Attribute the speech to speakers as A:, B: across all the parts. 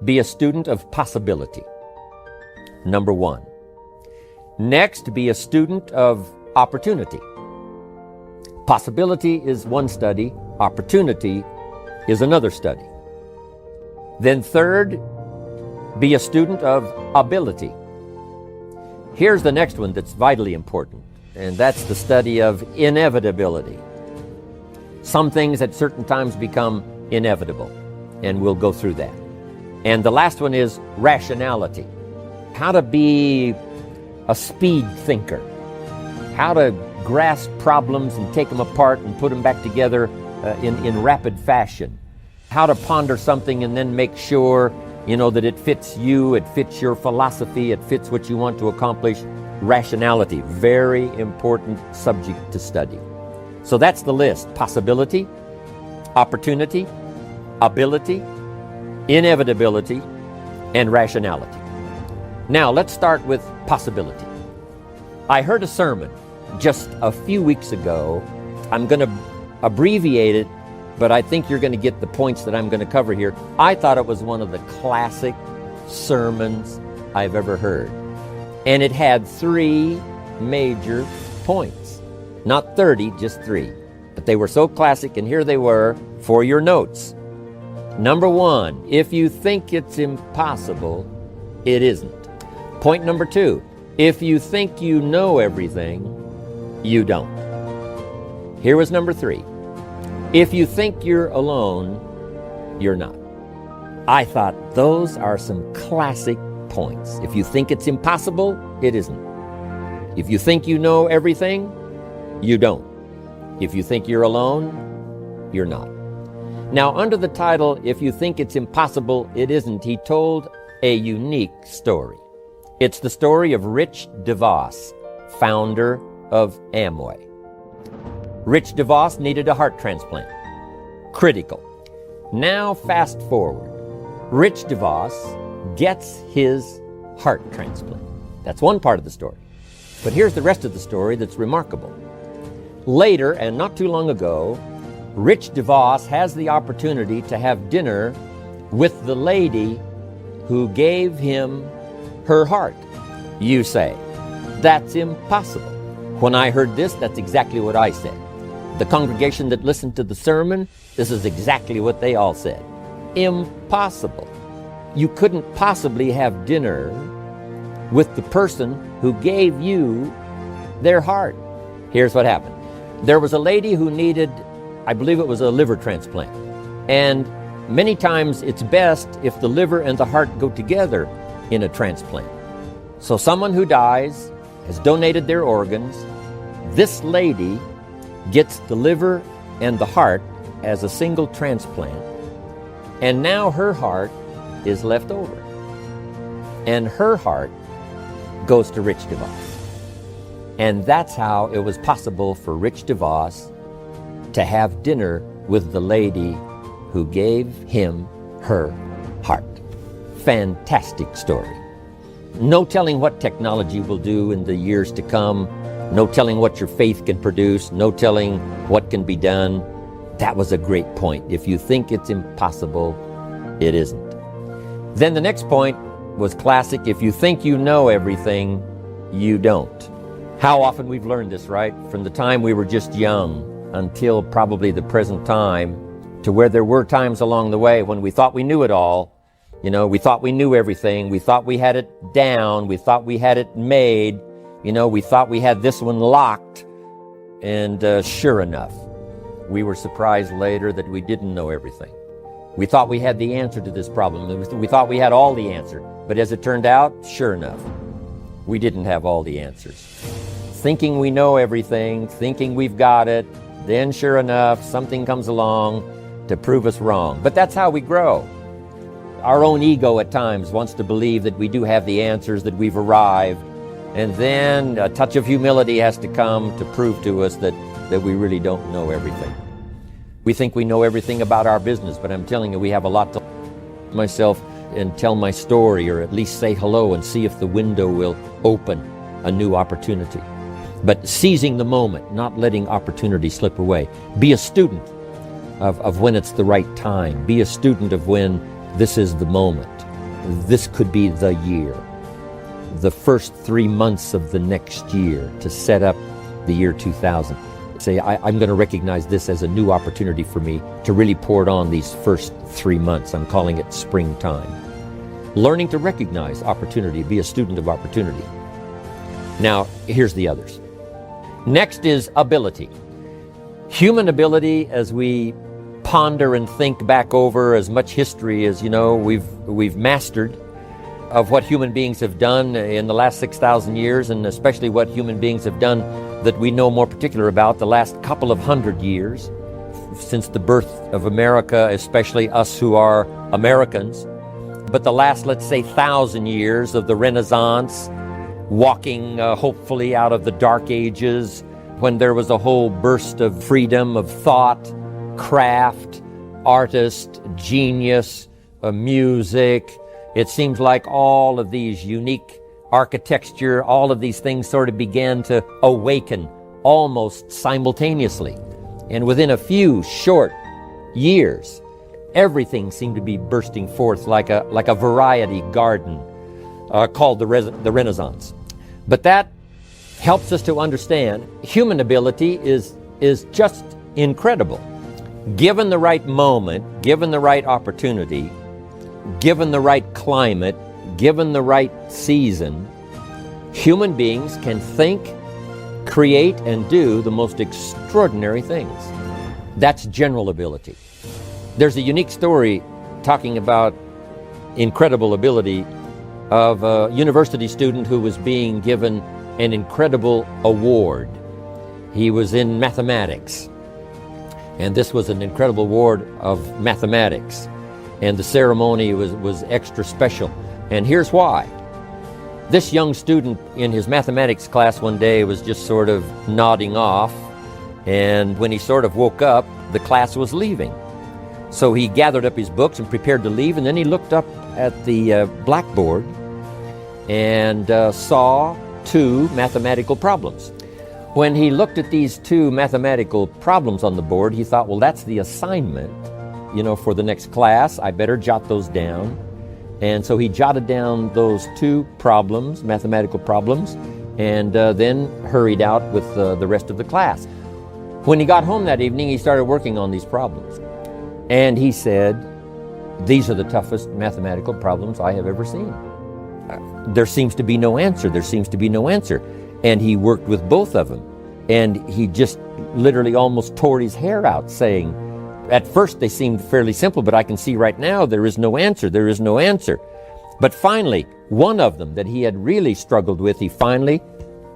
A: be a student of possibility. Number one. Next, be a student of opportunity. Possibility is one study, opportunity is another study. Then third, be a student of ability. Here's the next one that's vitally important, and that's the study of inevitability. Some things at certain times become inevitable, and we'll go through that. And the last one is rationality. How to be a speed thinker. How to grasp problems and take them apart and put them back together in rapid fashion. How to ponder something and then make sure, that it fits you, it fits your philosophy, it fits what you want to accomplish. Rationality, very important subject to study. So that's the list: possibility, opportunity, ability, inevitability, and rationality. Now let's start with possibility. I heard a sermon just a few weeks ago. I'm going to abbreviate it, but I think you're going to get the points that I'm going to cover here. I thought it was one of the classic sermons I've ever heard. And it had 3 major points. Not 30, just 3. But they were so classic, and here they were for your notes. Number 1, if you think it's impossible, it isn't. Point number 2, if you think you know everything, you don't. Here was number 3. If you think you're alone, you're not. I thought those are some classic points. If you think it's impossible, it isn't. If you think you know everything, you don't. If you think you're alone, you're not. Now, under the title, If You Think It's Impossible, It Isn't, he told a unique story. It's the story of Rich DeVos, founder of Amway. Rich DeVos needed a heart transplant. Critical. Now fast forward. Rich DeVos gets his heart transplant. That's one part of the story. But here's the rest of the story that's remarkable. Later, and not too long ago, Rich DeVos has the opportunity to have dinner with the lady who gave him her heart. You say, that's impossible. When I heard this, that's exactly what I said. The congregation that listened to the sermon, this is exactly what they all said. Impossible. You couldn't possibly have dinner with the person who gave you their heart. Here's what happened. There was a lady who needed, I believe it was a liver transplant. And many times it's best if the liver and the heart go together in a transplant. So someone who dies has donated their organs. This lady gets the liver and the heart as a single transplant. And now her heart is left over. And her heart goes to Rich DeVos. And that's how it was possible for Rich DeVos to have dinner with the lady who gave him her heart. Fantastic story. No telling what technology will do in the years to come. No telling what your faith can produce. No telling what can be done. That was a great point. If you think it's impossible, it isn't. Then the next point was classic. If you think you know everything, you don't. How often we've learned this, right? From the time we were just young until probably the present time, to where there were times along the way when we thought we knew it all. We thought we knew everything. We thought we had it down. We thought we had it made. We thought we had this one locked. And sure enough, we were surprised later that we didn't know everything. We thought we had the answer to this problem. We thought we had all the answer. But as it turned out, sure enough, we didn't have all the answers. Thinking we know everything, thinking we've got it, then sure enough, something comes along to prove us wrong. But that's how we grow. Our own ego at times wants to believe that we do have the answers, that we've arrived. And then a touch of humility has to come to prove to us that we really don't know everything. We think we know everything about our business, but I'm telling you, we have a lot to myself and tell my story, or at least say hello and see if the window will open a new opportunity. But seizing the moment, not letting opportunity slip away. Be a student of when it's the right time. Be a student of when this is the moment. this could be the year, the first 3 months of the next year to set up the year 2000. Say, I'm going to recognize this as a new opportunity for me to really pour it on these first 3 months. I'm calling it springtime. Learning to recognize opportunity, be a student of opportunity. Now, here's the others. Next is ability. Human ability, as we ponder and think back over as much history as, we've mastered of what human beings have done in the last 6,000 years, and especially what human beings have done that we know more particular about the last couple of 100 years, since the birth of America, especially us who are Americans. But the last, let's say, 1,000 years of the Renaissance, walking hopefully out of the Dark Ages, when there was a whole burst of freedom of thought, craft, artist, genius, music. It seems like all of these unique architecture, all of these things sort of began to awaken almost simultaneously. And within a few short years, everything seemed to be bursting forth like a variety garden called the Renaissance. But that helps us to understand human ability is just incredible. Given the right moment, given the right opportunity, given the right climate, given the right season, human beings can think, create, and do the most extraordinary things. That's general ability. There's a unique story talking about incredible ability of a university student who was being given an incredible award. He was in mathematics, and this was an incredible award of mathematics. And the ceremony was extra special. And here's why. This young student in his mathematics class one day was just sort of nodding off, and when he sort of woke up, the class was leaving. So he gathered up his books and prepared to leave, and then he looked up at the blackboard and saw two mathematical problems. When he looked at these two mathematical problems on the board, he thought, well, that's the assignment, for the next class. I better jot those down. And so he jotted down those two problems, mathematical problems, and then hurried out with the rest of the class. When he got home that evening, he started working on these problems. And he said, these are the toughest mathematical problems I have ever seen. There seems to be no answer. There seems to be no answer. And he worked with both of them. And he just literally almost tore his hair out saying, at first they seemed fairly simple, but I can see right now there is no answer. There is no answer. But finally, one of them that he had really struggled with, he finally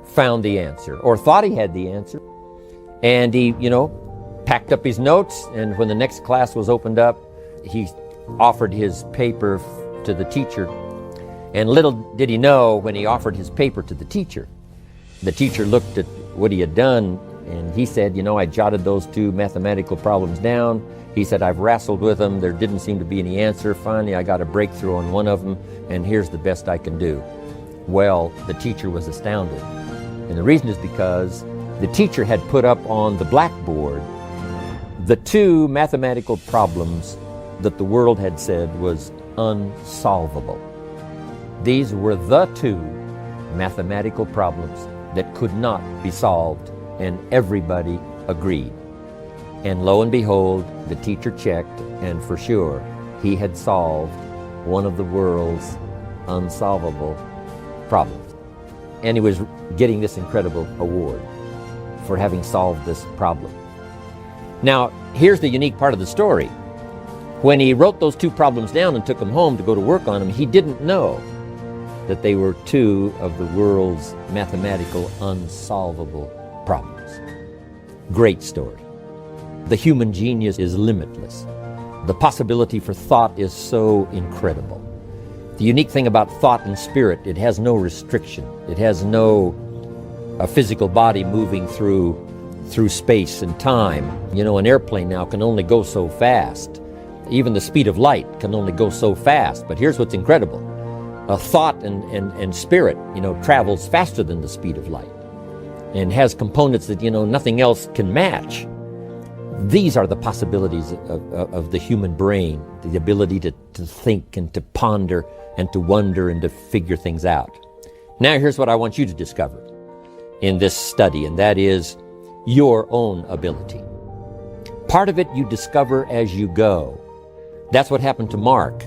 A: found the answer, or thought he had the answer. And he, packed up his notes, and when the next class was opened up, he offered his paper to the teacher. And little did he know, when he offered his paper to the teacher looked at what he had done, and he said, I jotted those two mathematical problems down. He said, I've wrestled with them. There didn't seem to be any answer. Finally, I got a breakthrough on one of them, and here's the best I can do. Well, the teacher was astounded. And the reason is because the teacher had put up on the blackboard the two mathematical problems that the world had said was unsolvable. These were the two mathematical problems that could not be solved, and everybody agreed. And lo and behold, the teacher checked, and for sure, he had solved one of the world's unsolvable problems. And he was getting this incredible award for having solved this problem. Now, here's the unique part of the story. When he wrote those two problems down and took them home to go to work on them, he didn't know that they were two of the world's mathematical unsolvable problems. Great story. The human genius is limitless. The possibility for thought is so incredible. The unique thing about thought and spirit, it has no restriction. It has no physical body moving through space and time. An airplane now can only go so fast. Even the speed of light can only go so fast. But here's what's incredible. A thought and spirit, travels faster than the speed of light and has components that, nothing else can match. These are the possibilities of the human brain, the ability to to think and to ponder and to wonder and to figure things out. Now here's what I want you to discover in this study, and that is your own ability. Part of it you discover as you go. That's what happened to Mark.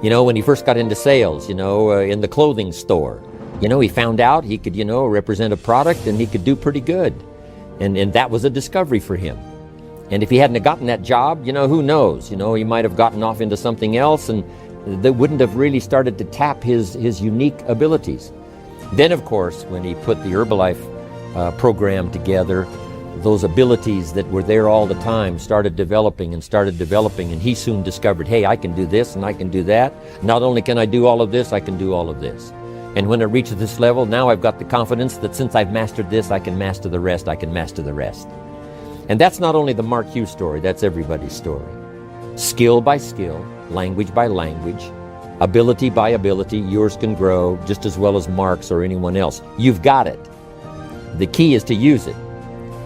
A: When he first got into sales, in the clothing store. He found out he could, represent a product and he could do pretty good. And that was a discovery for him. And if he hadn't gotten that job, who knows? He might have gotten off into something else and that wouldn't have really started to tap his unique abilities. Then, of course, when he put the Herbalife program together, those abilities that were there all the time started developing, and he soon discovered, hey, I can do this and I can do that. Not only can I do all of this, I can do all of this. And when it reaches this level, now I've got the confidence that since I've mastered this, I can master the rest, And that's not only the Mark Hughes story, that's everybody's story. Skill by skill, language by language, ability by ability, yours can grow just as well as Mark's or anyone else. You've got it. The key is to use it.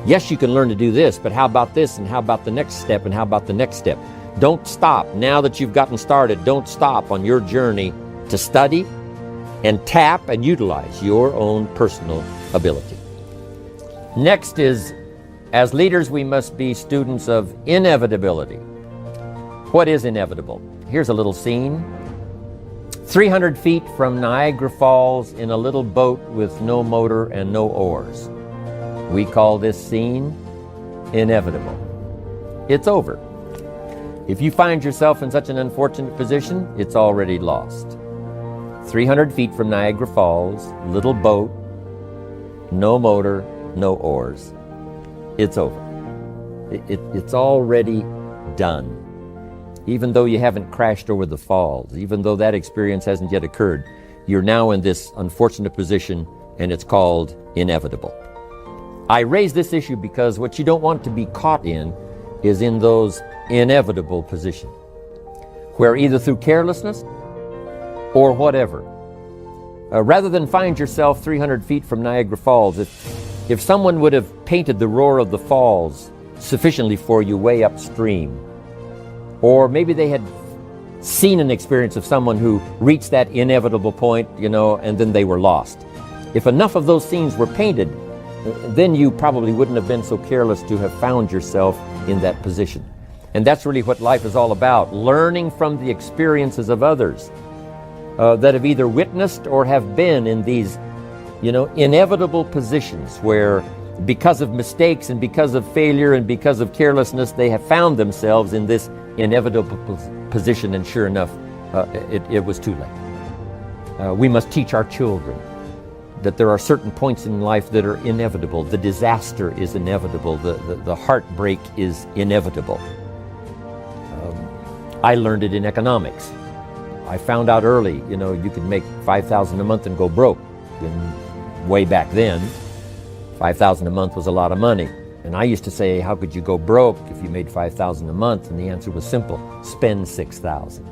A: Yes, you can learn to do this, but how about this, and how about the next step, and how about the next step? Don't stop. Now that you've gotten started, don't stop on your journey to study and tap and utilize your own personal ability. Next is, as leaders, we must be students of inevitability. What is inevitable? Here's a little scene. 300 feet from Niagara Falls in a little boat with no motor and no oars. We call this scene inevitable. It's over. If you find yourself in such an unfortunate position, it's already lost. 300 feet from Niagara Falls, little boat, no motor, no oars. It's over. It's already done. Even though you haven't crashed over the falls, even though that experience hasn't yet occurred, you're now in this unfortunate position, and it's called inevitable. I raise this issue because what you don't want to be caught in is in those inevitable positions, where either through carelessness or whatever, rather than find yourself 300 feet from Niagara Falls, if someone would have painted the roar of the falls sufficiently for you way upstream, or maybe they had seen an experience of someone who reached that inevitable point, and then they were lost. If enough of those scenes were painted, then you probably wouldn't have been so careless to have found yourself in that position. And that's really what life is all about, learning from the experiences of others that have either witnessed or have been in these, inevitable positions where because of mistakes and because of failure and because of carelessness, they have found themselves in this inevitable position, and sure enough, it was too late. We must teach our children that there are certain points in life that are inevitable. The disaster is inevitable. The heartbreak is inevitable. I learned it in economics. I found out early, you could make $5,000 a month and go broke. And way back then, $5,000 a month was a lot of money. And I used to say, how could you go broke if you made $5,000 a month? And the answer was simple: spend $6,000.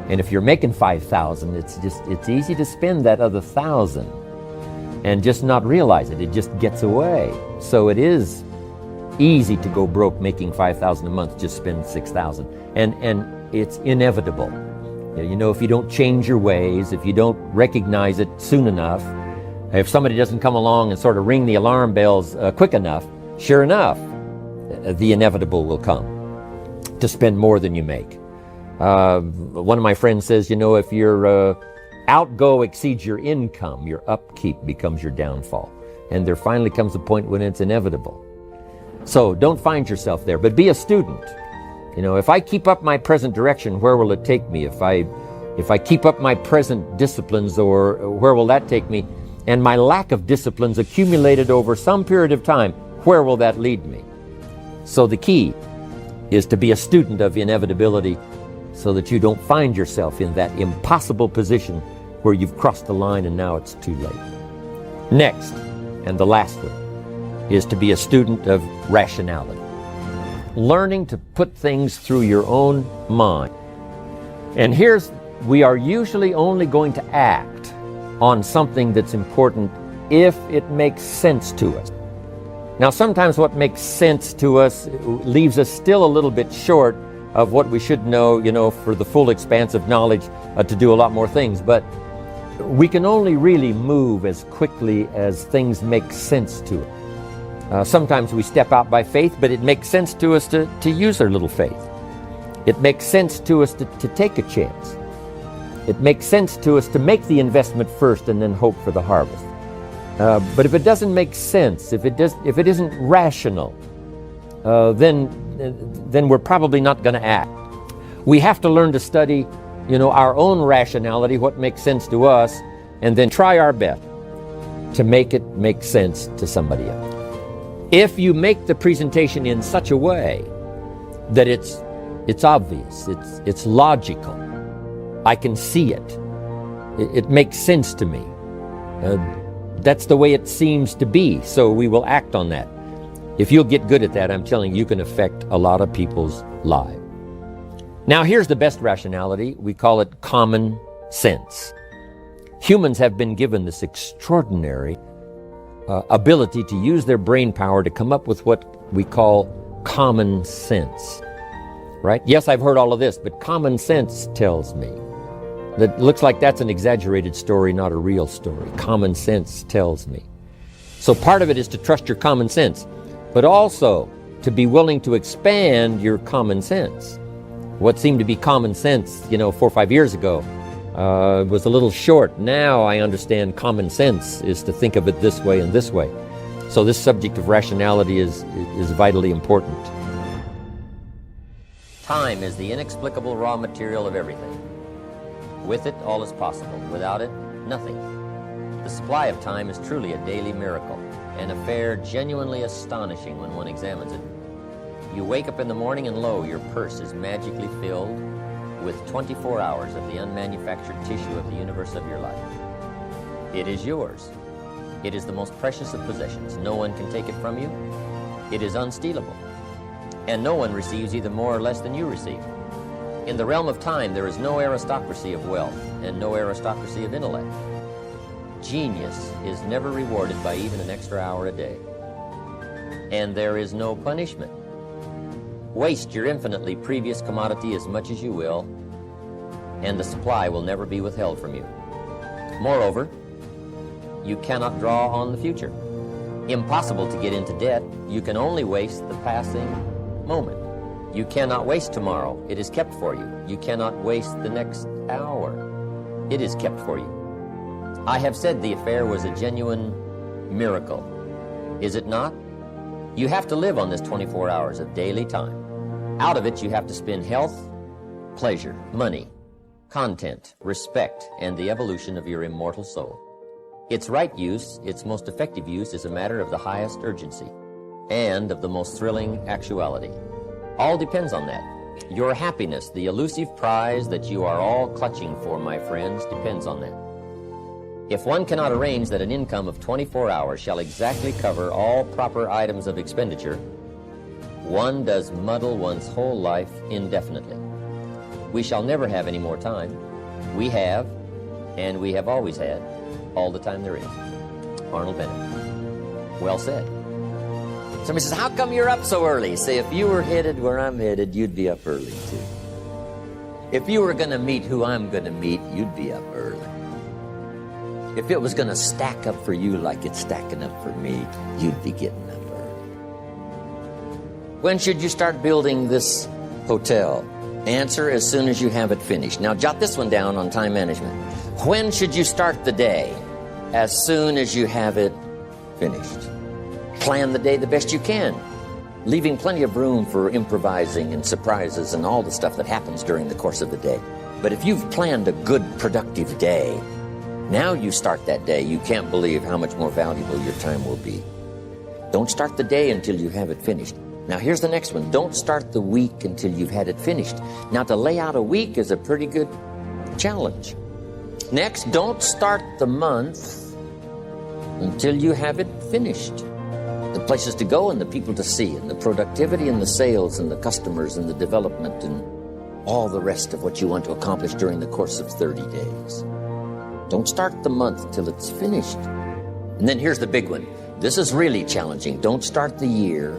A: And if you're making $5,000, it's easy to spend that other $1,000 and just not realize it. It just gets away. So it is easy to go broke making $5,000 a month, just spend $6,000. And it's inevitable. If you don't change your ways, if you don't recognize it soon enough, if somebody doesn't come along and sort of ring the alarm bells quick enough, sure enough, the inevitable will come, to spend more than you make. One of my friends says, if your outgo exceeds your income, your upkeep becomes your downfall. And there finally comes a point when it's inevitable. So don't find yourself there, but be a student. If I keep up my present direction, where will it take me? If I keep up my present disciplines, or where will that take me? And my lack of disciplines accumulated over some period of time, where will that lead me? So the key is to be a student of inevitability, so that you don't find yourself in that impossible position where you've crossed the line and now it's too late. Next, and the last one, is to be a student of rationality. Learning to put things through your own mind. And we are usually only going to act on something that's important if it makes sense to us. Now, sometimes what makes sense to us leaves us still a little bit short of what we should know, for the full expanse of knowledge to do a lot more things. But we can only really move as quickly as things make sense to us. Sometimes we step out by faith, but it makes sense to us to use our little faith. It makes sense to us to take a chance. It makes sense to us to make the investment first and then hope for the harvest. But if it doesn't make sense, if it isn't rational, then we're probably not going to act. We have to learn to study, our own rationality, what makes sense to us, and then try our best to make it make sense to somebody else. If you make the presentation in such a way that it's obvious, it's logical, I can see it, it makes sense to me, that's the way it seems to be, so we will act on that. If you'll get good at that, I'm telling you, you can affect a lot of people's lives. Now, here's the best rationality. We call it common sense. Humans have been given this extraordinary ability to use their brain power to come up with what we call common sense. Right? Yes, I've heard all of this, but common sense tells me that looks like that's an exaggerated story, not a real story. Common sense tells me. So part of it is to trust your common sense, but also to be willing to expand your common sense. What seemed to be common sense, 4 or 5 years ago, was a little short. Now I understand common sense is to think of it this way and this way. So this subject of rationality is vitally important. Time is the inexplicable raw material of everything. With it, all is possible. Without it, nothing. The supply of time is truly a daily miracle, an affair genuinely astonishing when one examines it. You wake up in the morning and lo, your purse is magically filled with 24 hours of the unmanufactured tissue of the universe of your life. It is yours. It is the most precious of possessions. No one can take it from you. It is unstealable. And no one receives either more or less than you receive. In the realm of time, there is no aristocracy of wealth and no aristocracy of intellect. Genius is never rewarded by even an extra hour a day. And there is no punishment. Waste your infinitely previous commodity as much as you will, and the supply will never be withheld from you. Moreover, you cannot draw on the future. Impossible to get into debt. You can only waste the passing moment. You cannot waste tomorrow. It is kept for you. You cannot waste the next hour. It is kept for you. I have said the affair was a genuine miracle. Is it not? You have to live on this 24 hours of daily time. Out of it, you have to spend health, pleasure, money, content, respect, and the evolution of your immortal soul. Its right use, its most effective use, is a matter of the highest urgency and of the most thrilling actuality. All depends on that. Your happiness, the elusive prize that you are all clutching for, my friends, depends on that. If one cannot arrange that an income of 24 hours shall exactly cover all proper items of expenditure, one does muddle one's whole life indefinitely. We shall never have any more time. We have, and we have always had, all the time there is. Arnold Bennett. Well said. Somebody says, how come you're up so early? Say, if you were headed where I'm headed, you'd be up early too. If you were going to meet who I'm going to meet, you'd be up early. If it was going to stack up for you like it's stacking up for me, you'd be getting up early. When should you start building this hotel? Answer, as soon as you have it finished. Now jot this one down on time management. When should you start the day? As soon as you have it finished. Plan the day the best you can, leaving plenty of room for improvising and surprises and all the stuff that happens during the course of the day. But if you've planned a good, productive day, now you start that day, you can't believe how much more valuable your time will be. Don't start the day until you have it finished. Now here's the next one. Don't start the week until you've had it finished. Now to lay out a week is a pretty good challenge. Next, don't start the month until you have it finished. The places to go and the people to see and the productivity and the sales and the customers and the development and all the rest of what you want to accomplish during the course of 30 days. Don't start the month till it's finished. And then here's the big one. This is really challenging. Don't start the year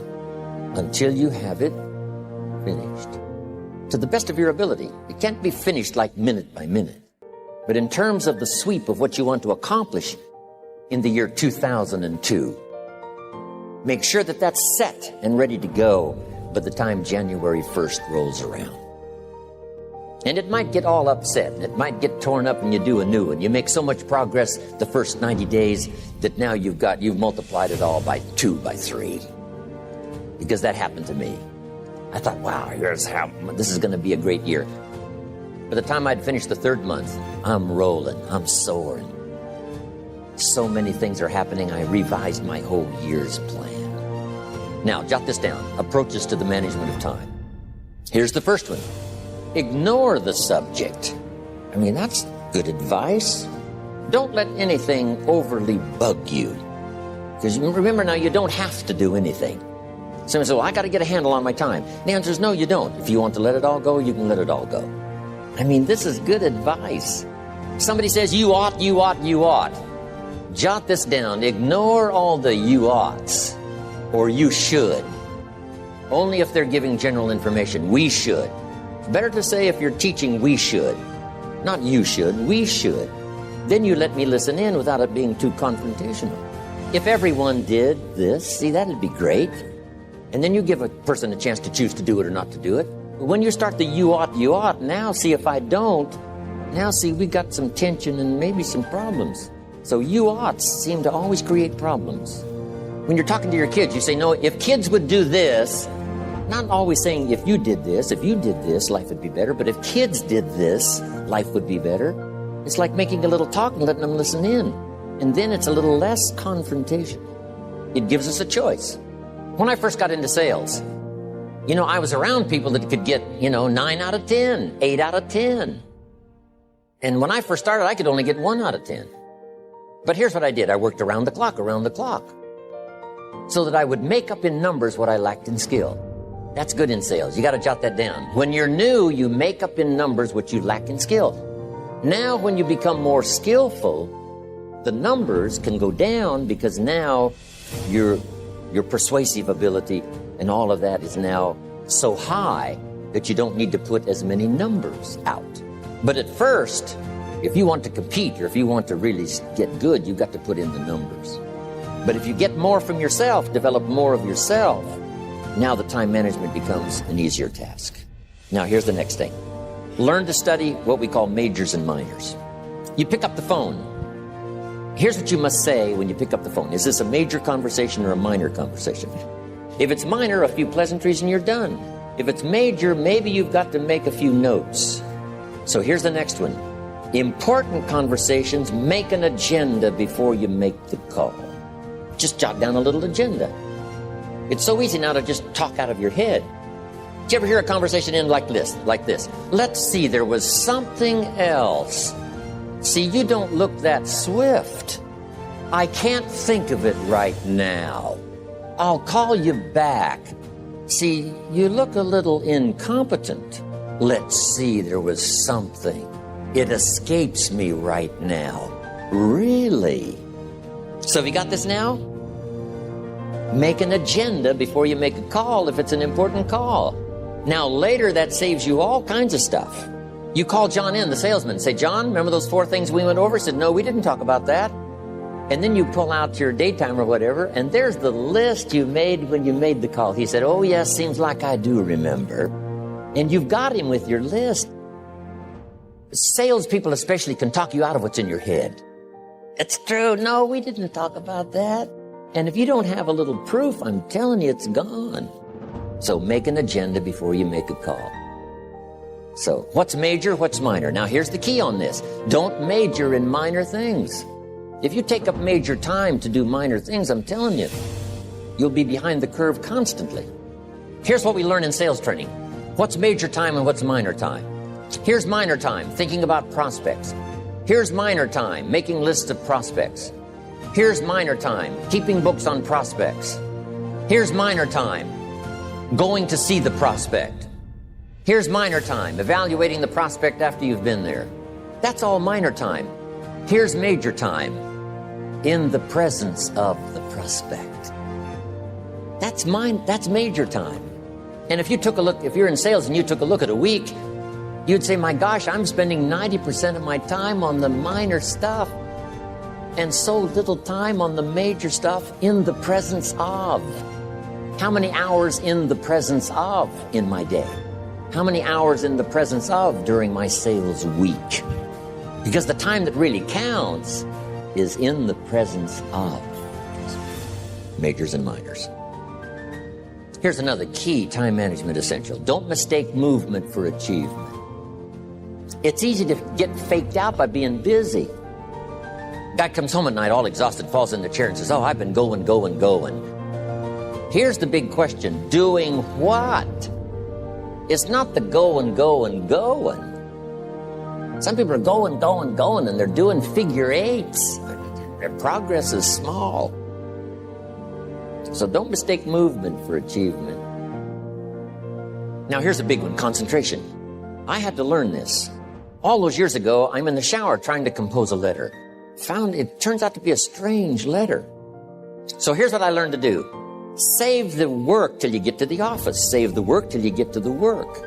A: until you have it finished.
B: to the best of your ability. It can't be finished like minute by minute. But in terms of the sweep of what you want to accomplish in the year 2002, make sure that that's set and ready to go by the time January 1st rolls around. And it might get all upset, and it might get torn up, and you do a new one. You make so much progress the first 90 days that now you've multiplied it all by 2, by 3. Because that happened to me. I thought, wow, this is going to be a great year. By the time I'd finished the 3rd month, I'm rolling, I'm soaring. So many things are happening, I revised my whole year's plan. Now, jot this down, approaches to the management of time. Here's the first one. Ignore the subject. I mean, that's good advice. Don't let anything overly bug you. Because remember now, you don't have to do anything. Someone says, well, I got to get a handle on my time. The answer is no, you don't. If you want to let it all go, you can let it all go. I mean, this is good advice. Somebody says, you ought, you ought, you ought. Jot this down. Ignore all the you oughts or you should. Only if they're giving general information. We should. It's better to say if you're teaching, we should. Not you should, we should. Then you let me listen in without it being too confrontational. If everyone did this, see, that'd be great. And then you give a person a chance to choose to do it or not to do it. But when you start the you ought, now see if I don't, now see we got some tension and maybe some problems. So you oughts seem to always create problems. When you're talking to your kids, you say, no, if kids would do this, not always saying if you did this, life would be better. But if kids did this, life would be better. It's like making a little talk and letting them listen in. And then it's a little less confrontation. It gives us a choice. When I first got into sales, I was around people that could get, 9 out of 10, 8 out of 10. And when I first started, I could only get 1 out of 10. But here's what I did. I worked around the clock, so that I would make up in numbers what I lacked in skill. That's good in sales. You got to jot that down. When you're new, you make up in numbers what you lack in skill. Now, when you become more skillful, the numbers can go down because now your persuasive ability and all of that is now so high that you don't need to put as many numbers out. But at first, if you want to compete or if you want to really get good, you've got to put in the numbers. But if you get more from yourself, develop more of yourself, now the time management becomes an easier task. Now here's the next thing. Learn to study what we call majors and minors. You pick up the phone. Here's what you must say when you pick up the phone. Is this a major conversation or a minor conversation? If it's minor, a few pleasantries and you're done. If it's major, maybe you've got to make a few notes. So here's the next one. Important conversations, make an agenda before you make the call. Just jot down a little agenda. It's so easy now to just talk out of your head. Did you ever hear a conversation end like this? Let's see, there was something else. See, you don't look that swift. I can't think of it right now. I'll call you back. See, you look a little incompetent. Let's see, there was something. It escapes me right now. Really? So have you got this now? Make an agenda before you make a call if it's an important call. Now later that saves you all kinds of stuff. You call John in, the salesman, say, John, remember those 4 things we went over? He said, no, we didn't talk about that. And then you pull out your daytime or whatever, and there's the list you made when you made the call. He said, oh yes, seems like I do remember. And you've got him with your list. Salespeople especially can talk you out of what's in your head. It's true. No, we didn't talk about that. And if you don't have a little proof, I'm telling you, it's gone. So make an agenda before you make a call. So what's major, what's minor? Now here's the key on this. Don't major in minor things. If you take up major time to do minor things, I'm telling you, you'll be behind the curve constantly. Here's what we learn in sales training. What's major time and what's minor time? Here's minor time, thinking about prospects. Here's minor time, making lists of prospects. Here's minor time, keeping books on prospects. Here's minor time, going to see the prospect. Here's minor time, evaluating the prospect after you've been there. That's all minor time. Here's major time, in the presence of the prospect. That's major time. And if you took a look, if you're in sales and you took a look at a week, you'd say, my gosh, I'm spending 90% of my time on the minor stuff and so little time on the major stuff in the presence of. How many hours in the presence of in my day? How many hours in the presence of during my sales week? Because the time that really counts is in the presence of majors and minors. Here's another key time management essential. Don't mistake movement for achievement. It's easy to get faked out by being busy. Guy comes home at night all exhausted, falls in the chair and says, oh, I've been going. Here's the big question. Doing what? It's not the going. Some people are going, and they're doing figure eights. Their progress is small. So don't mistake movement for achievement. Now here's a big one, concentration. I had to learn this. All those years ago, I'm in the shower trying to compose a letter. Found it turns out to be a strange letter. So here's what I learned to do. Save the work till you get to the office. Save the work till you get to the work.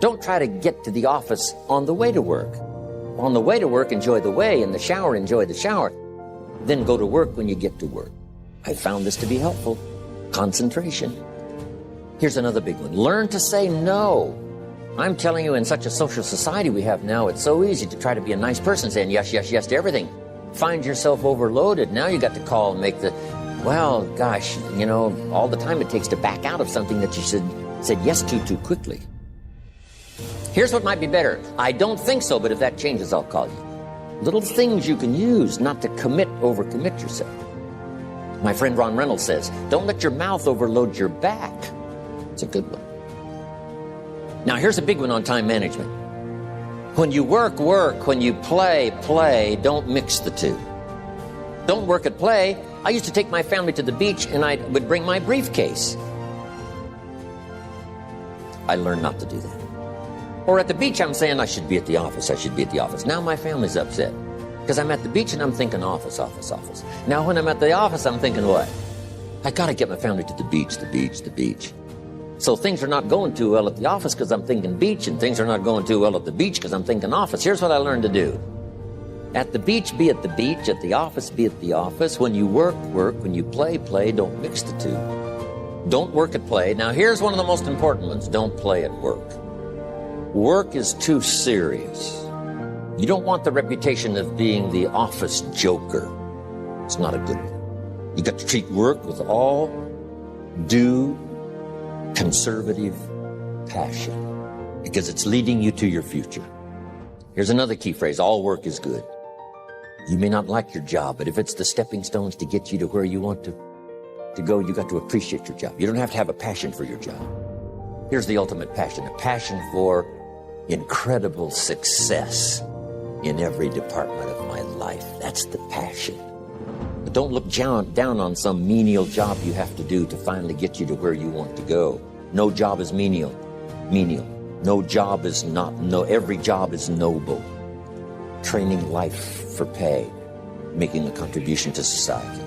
B: Don't try to get to the office on the way to work. On the way to work, enjoy the way. In the shower, enjoy the shower. Then go to work when you get to work. I found this to be helpful. Concentration. Here's another big one. Learn to say no. I'm telling you, in such a social society we have now, it's so easy to try to be a nice person saying yes to everything. Find yourself overloaded. Now you got to call and make the, well, gosh, you know, all the time it takes to back out of something that you said yes to too quickly. Here's what might be better. I don't think so, but if that changes, I'll call you. Little things you can use not to overcommit yourself. My friend Ron Reynolds says, don't let your mouth overload your back. It's a good one. Now, here's a big one on time management. When you work, when you play, don't mix the two. Don't work at play. I used to take my family to the beach and I would bring my briefcase. I learned not to do that. Or at the beach, I'm saying I should be at the office. Now my family's upset because I'm at the beach and I'm thinking office. Now when I'm at the office, I'm thinking what? I got to get my family to the beach. So things are not going too well at the office because I'm thinking beach, and things are not going too well at the beach because I'm thinking office. Here's what I learned to do. At the beach, be at the beach. At the office, be at the office. When you work. When you play. Don't mix the two. Don't work at play. Now here's one of the most important ones. Don't play at work. Work is too serious. You don't want the reputation of being the office joker. It's not a good one. You got to treat work with all due conservative passion, because it's leading you to your future. Here's another key phrase. All work is good. You may not like your job, but if it's the stepping stones to get you to where you want to go, you got to appreciate your job. You don't have to have a passion for your job. Here's the ultimate passion, a passion for incredible success in every department of my life. That's the passion. But don't look down on some menial job you have to do to finally get you to where you want to go. No job is menial. No job is not, every job is noble. Training life for pay, making a contribution to society.